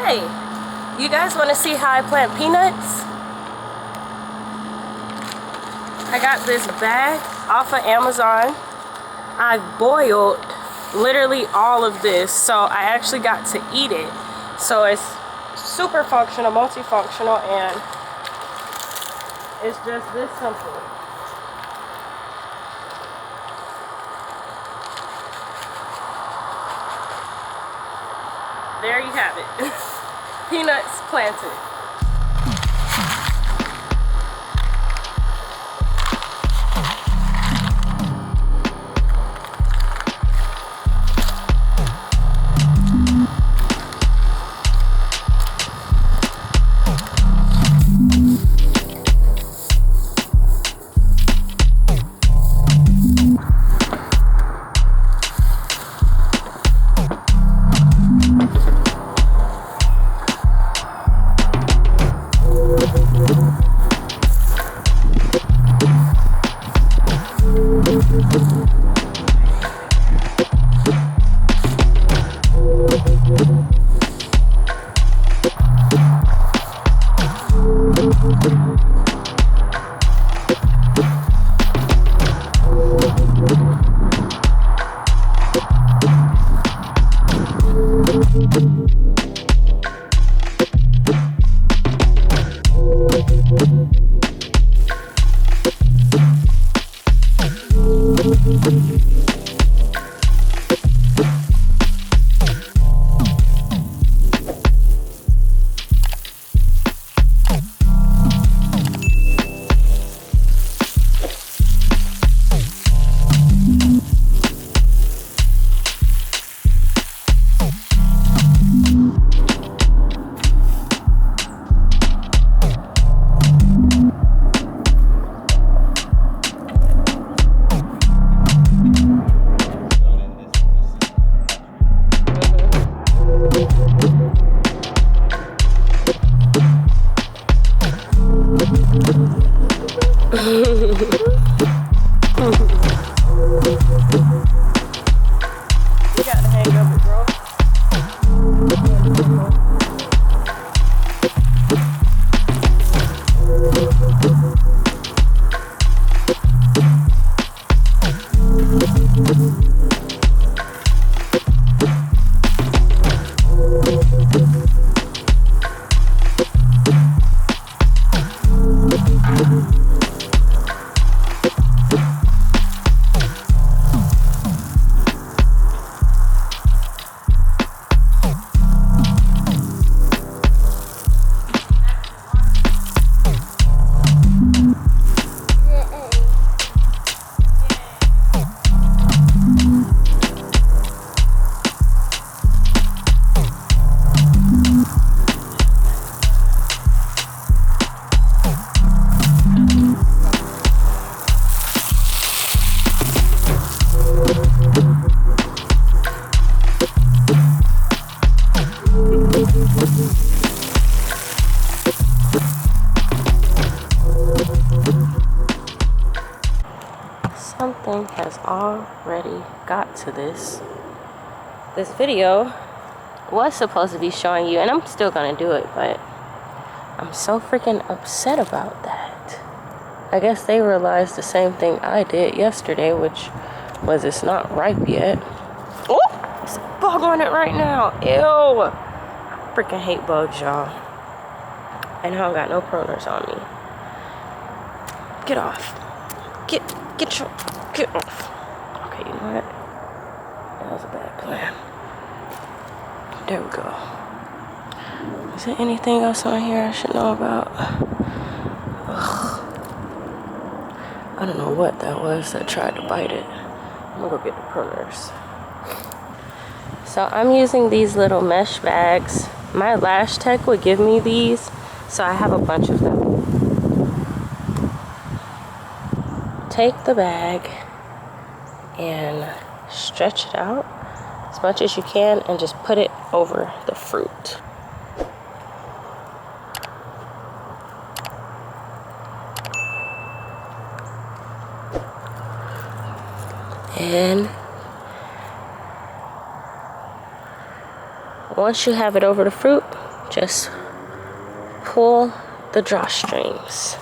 Hey, you guys want to see how I plant peanuts? I got this bag off of Amazon. I boiled literally all of this, so I actually got to eat it. So it's super functional, multifunctional, and it's just this simple. There you have it. Peanuts planted. Something has already got to this. This video was supposed to be showing you, and I'm still gonna do it, but I'm so freaking upset about that. I guess they realized the same thing I did yesterday, which was it's not ripe yet. Oh, there's a bug on it right now. Ew. I freaking hate bugs, y'all. And I don't got no pruners on me. Get off. Get off. Okay, you know what? That was a bad plan. There we go. Is there anything else on here I should know about? Ugh. I don't know what that was that tried to bite it. I'm gonna go get the pruners. So I'm using these little mesh bags. My lash tech would give me these, so I have a bunch of them. Take the bag and stretch it out as much as you can and just put it over the fruit. And once you have it over the fruit, just pull the drawstrings.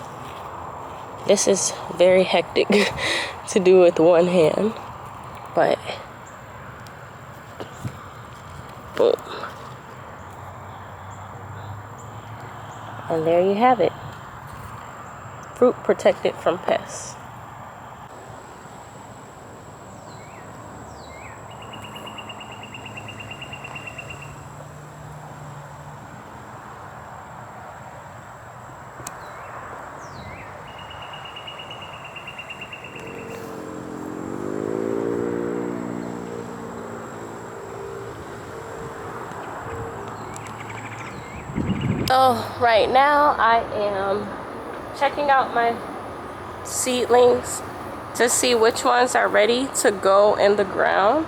This is very hectic to do with one hand, but boom. And there you have it. Fruit protected from pests. So right now I am checking out my seedlings to see which ones are ready to go in the ground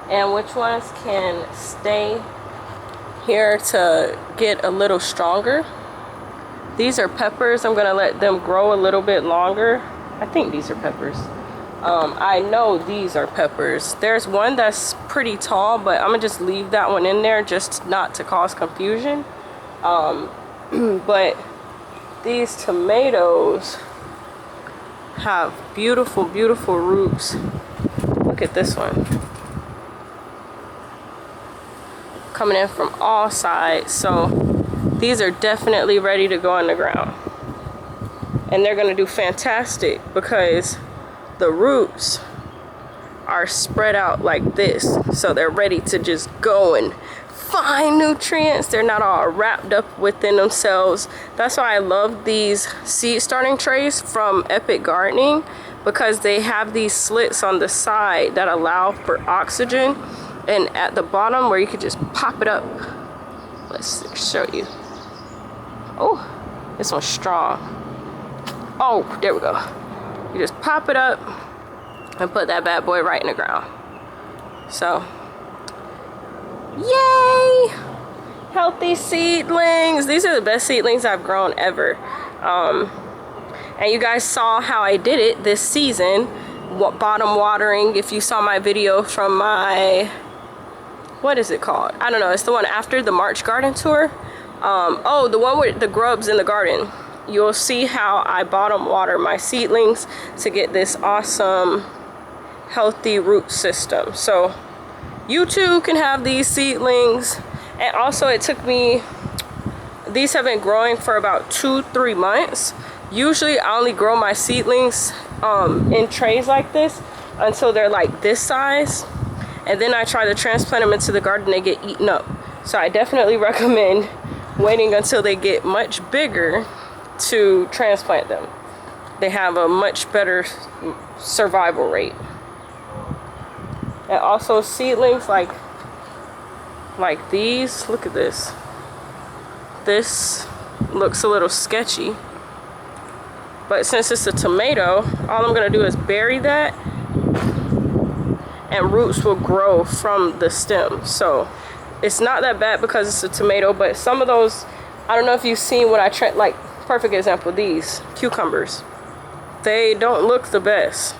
and which ones can stay here to get a little stronger. These are peppers. I'm gonna let them grow a little bit longer. I think these are peppers. I know these are peppers. There's one that's pretty tall, but I'm gonna just leave that one in there just not to cause confusion. But these tomatoes have beautiful, beautiful roots. Look at this one. Coming in from all sides. So these are definitely ready to go in the ground. And they're gonna do fantastic because the roots are spread out like this. So they're ready to just go and find nutrients. They're not all wrapped up within themselves. That's why I love these seed starting trays from Epic Gardening, because they have these slits on the side that allow for oxygen, and at the bottom where you could just pop it up. Let's show you. Oh, this one's strong. Oh, there we go. You just pop it up and put that bad boy right in the ground. So yay! Healthy seedlings. These are the best seedlings I've grown ever. And you guys saw how I did it this season. Bottom watering. If you saw my video from my, what is it called? I don't know. It's the one after the March garden tour. Oh, the one with the grubs in the garden. You'll see how I bottom water my seedlings to get this awesome healthy root system. So you too can have these seedlings. And also it took me, these have been growing for about 2-3 months. Usually I only grow my seedlings in trays like this until they're like this size, and then I try to transplant them into the garden. They get eaten up. So I definitely recommend waiting until they get much bigger to transplant them. They have a much better survival rate. And also seedlings like these, look at this. This looks a little sketchy, but since it's a tomato, all I'm gonna do is bury that and roots will grow from the stem. So it's not that bad because it's a tomato, but some of those, I don't know if you've seen what I like, perfect example, these cucumbers, they don't look the best.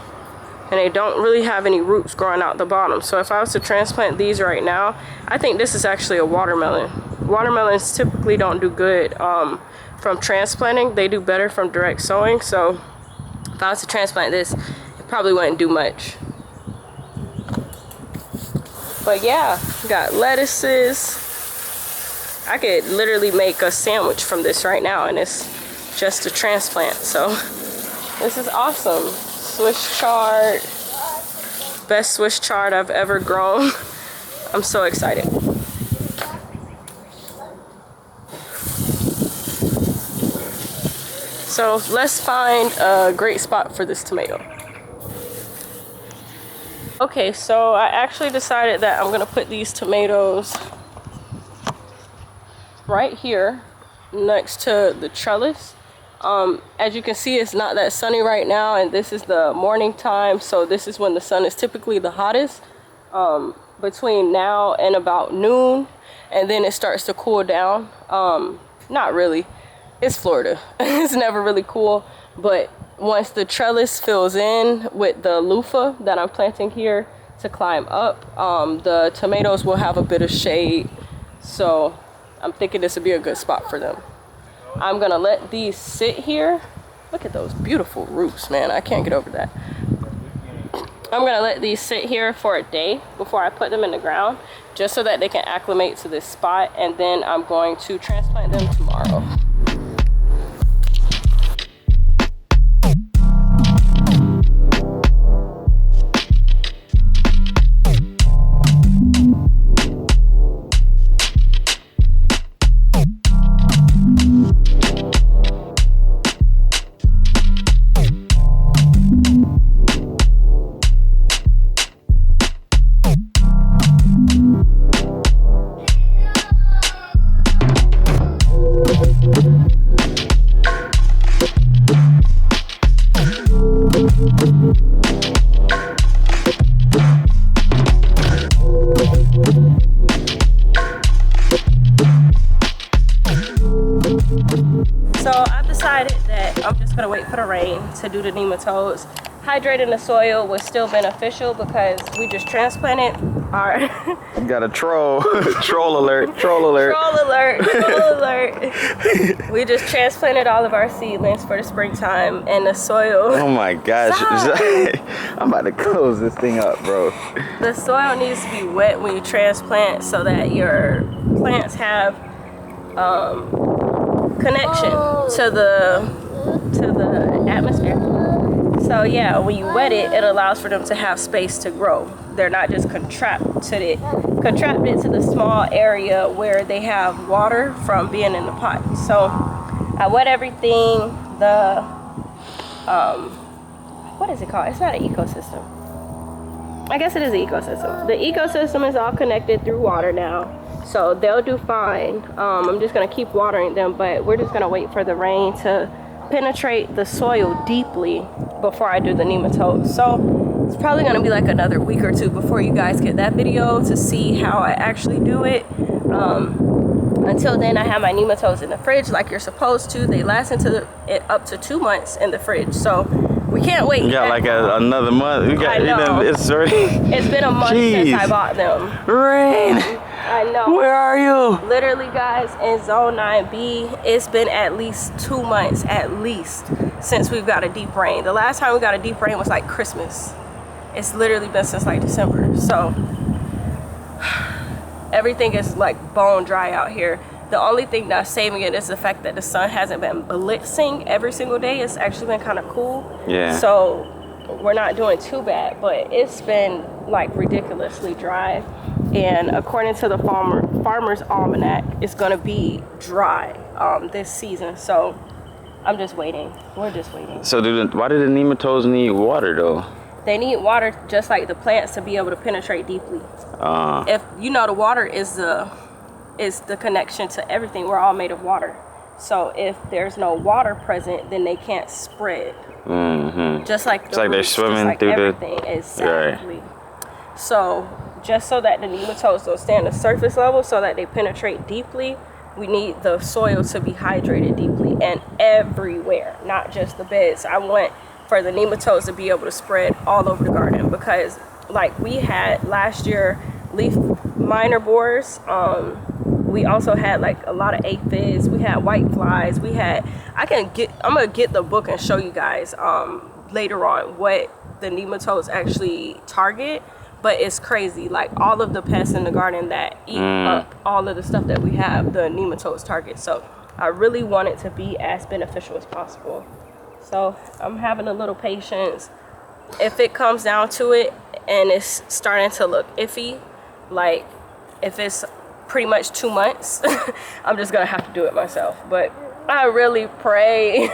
And they don't really have any roots growing out the bottom. So if I was to transplant these right now, I think this is actually a watermelon. Watermelons typically don't do good from transplanting. They do better from direct sowing. So if I was to transplant this, it probably wouldn't do much. But yeah, got lettuces. I could literally make a sandwich from this right now, and it's just a transplant. So this is awesome. Swiss chard, best Swiss chard I've ever grown. I'm so excited. So let's find a great spot for this tomato. Okay, so I actually decided that I'm gonna put these tomatoes right here next to the trellis. As you can see, it's not that sunny right now, and this is the morning time, so this is when the sun is typically the hottest, between now and about noon, and then it starts to cool down. Not really, it's Florida. It's never really cool, but once the trellis fills in with the loofah that I'm planting here to climb up, the tomatoes will have a bit of shade. So I'm thinking this would be a good spot for them. I'm gonna let these sit here. Look at those beautiful roots, man. I can't get over that. I'm gonna let these sit here for a day before I put them in the ground, just so that they can acclimate to this spot, and then I'm going to transplant them tomorrow. So I've decided that I'm just gonna wait for the rain to do the nematodes. Hydrating the soil was still beneficial because we just transplanted our You got a troll. Troll alert, troll alert. troll alert, troll alert. We just transplanted all of our seedlings for the springtime, and the soil. Oh my gosh. I'm about to close this thing up, bro. The soil needs to be wet when you transplant so that your plants have connection to the atmosphere. So yeah, when you wet it, it allows for them to have space to grow. They're not just contracted to the small area where they have water from being in the pot. So I wet everything. The what is it called? It's not an ecosystem. I guess it is an ecosystem. The ecosystem is all connected through water now, so they'll do fine. I'm just gonna keep watering them, but we're just gonna wait for the rain to penetrate the soil deeply before I do the nematodes. So it's probably gonna be like another week or two before you guys get that video to see how I actually do it. Until then, I have my nematodes in the fridge like you're supposed to. They last up to 2 months in the fridge, so we can't wait. You got like another month. You got, I know. It's been a month since I bought them. Rain. I know. Where are you? Literally, guys, in zone 9B, it's been at least 2 months, at least, since we've got a deep rain. The last time we got a deep rain was like Christmas. It's literally been since like December. So everything is like bone dry out here. The only thing that's saving it is the fact that the sun hasn't been blitzing every single day. It's actually been kind of cool. Yeah. So we're not doing too bad, but it's been like ridiculously dry. And according to the Farmer's Almanac, it's gonna be dry this season. So I'm just waiting. We're just waiting. So why do the nematodes need water though? They need water just like the plants to be able to penetrate deeply. If you know, the water is the connection to everything. We're all made of water. So if there's no water present, then they can't spread. Mm-hmm. Just like it's like they're swimming like through everything. Exactly. Right. So just so that the nematodes don't stay on the surface level, so that they penetrate deeply, we need the soil to be hydrated deeply and everywhere, not just the beds. I want for the nematodes to be able to spread all over the garden, because like we had last year leaf miner borers. We also had like a lot of aphids. We had white flies. We had, I'm gonna get the book and show you guys later on what the nematodes actually target. But it's crazy, like all of the pests in the garden that eat up all of the stuff that we have, the nematodes target. So I really want it to be as beneficial as possible. So I'm having a little patience. If it comes down to it and it's starting to look iffy, like if it's pretty much 2 months, I'm just gonna have to do it myself. But I really pray,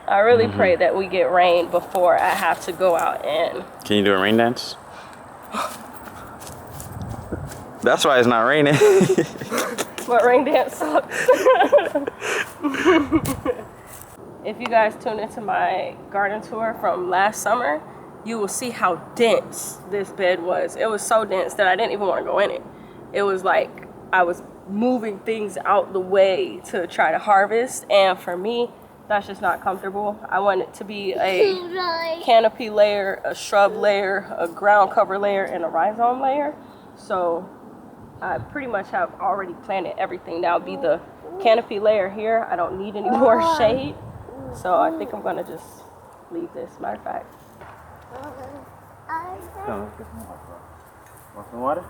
pray that we get rain before I have to go out and... Can you do a rain dance? That's why it's not raining. What, rain dance sucks? If you guys tune into my garden tour from last summer, you will see how dense this bed was. It was so dense that I didn't even want to go in it. It was like I was moving things out the way to try to harvest, and for me, that's just not comfortable. I want it to be a canopy layer, a shrub layer, a ground cover layer, and a rhizome layer. So I pretty much have already planted everything. Now be the canopy layer here. I don't need any more shade. So I think I'm gonna just leave this. Matter of fact. Come on, let's get some water, bro. Want some water?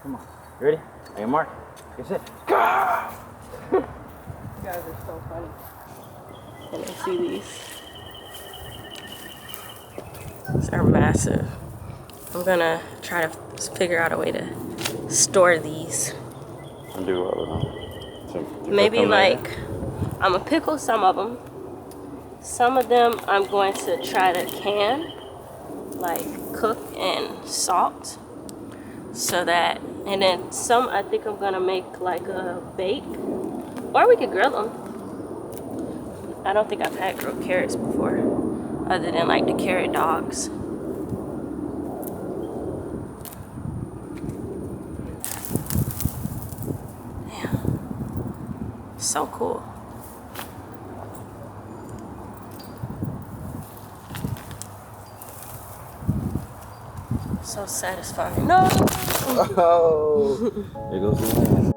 Come on. You ready? Hey, Mark. Get set. Go! You guys are so funny. And then see these. These are massive. I'm gonna try to figure out a way to store these. And do what with them? Maybe like, I'm gonna pickle some of them. Some of them I'm going to try to can, like cook and salt. So that, and then some I think I'm gonna make like a bake. Or we could grill them. I don't think I've had grilled carrots before, other than like the carrot dogs. Damn. So cool. So satisfying. No! Oh! There goes the land.